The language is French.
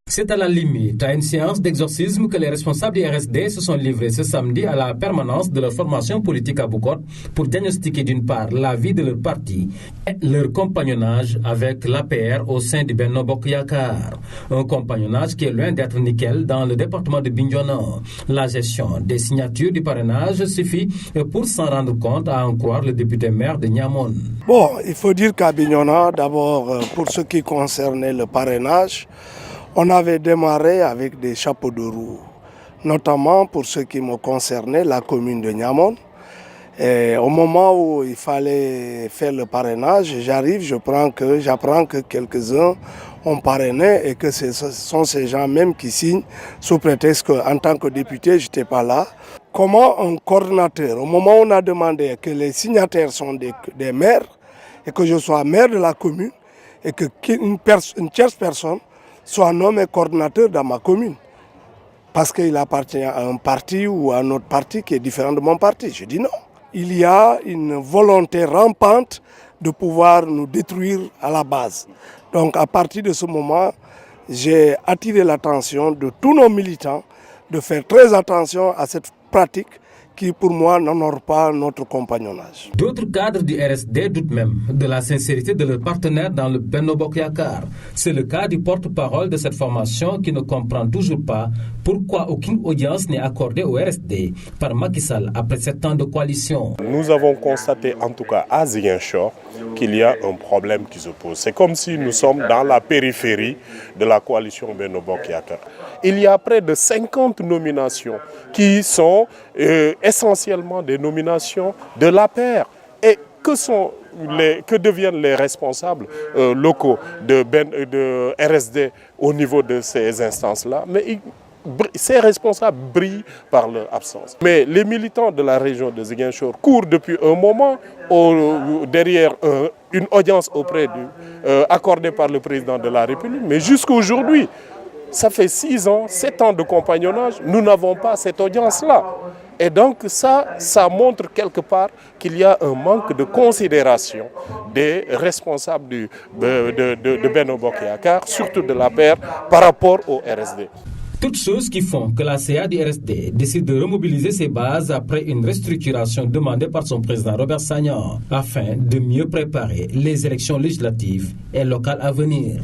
C'est à la limite, à une séance d'exorcisme que les responsables du RSD se sont livrés ce samedi à la permanence de leur formation politique à Boucotte pour diagnostiquer d'une part la vie de leur parti et leur compagnonnage avec l'APR au sein du Benno Bokk Yakaar. Un compagnonnage qui est loin d'être nickel dans le département de Bignona. La gestion des signatures du parrainage suffit pour s'en rendre compte, à en croire le député maire de Niamone. Bon, il faut dire qu'à Bignona, d'abord, pour ce qui concernait le parrainage, on avait démarré avec des chapeaux de roue, notamment pour ce qui me concernait, la commune de Niamone. Et au moment où il fallait faire le parrainage, j'apprends que quelques-uns ont parrainé et que ce sont ces gens même qui signent, sous prétexte qu'en tant que député, je n'étais pas là. Comment un coordinateur, au moment où on a demandé que les signataires sont des maires, et que je sois maire de la commune, et qu'une tierce personne soit nommé coordinateur dans ma commune, parce qu'il appartient à un parti ou à un autre parti qui est différent de mon parti. Je dis non. Il y a une volonté rampante de pouvoir nous détruire à la base. Donc à partir de ce moment, j'ai attiré l'attention de tous nos militants de faire très attention à cette pratique qui pour moi n'honore pas notre compagnonnage. D'autres cadres du RSD doutent même de la sincérité de leurs partenaires dans le Benno Bokk Yakaar. C'est le cas du porte-parole de cette formation qui ne comprend toujours pas pourquoi aucune audience n'est accordée au RSD par Macky Sall après 7 ans de coalition. Nous avons constaté en tout cas à Ziguinchor qu'il y a un problème qui se pose. C'est comme si nous sommes dans la périphérie de la coalition Benno Bokk Yakaar. Il y a près de 50 nominations qui sont essentiellement des nominations de l'APR. Et que deviennent les responsables locaux de RSD au niveau de ces instances-là? Mais ces responsables brillent par leur absence. Mais les militants de la région de Ziguinchor courent depuis un moment derrière une audience accordée par le président de la République. Mais jusqu'aujourd'hui, ça fait 6 ans, 7 ans de compagnonnage, nous n'avons pas cette audience-là. Et donc ça montre quelque part qu'il y a un manque de considération des responsables de Benno Bokk Yakaar, surtout de l'APR, par rapport au RSD. Toutes choses qui font que la CA du RSD décide de remobiliser ses bases après une restructuration demandée par son président Robert Sagna afin de mieux préparer les élections législatives et locales à venir.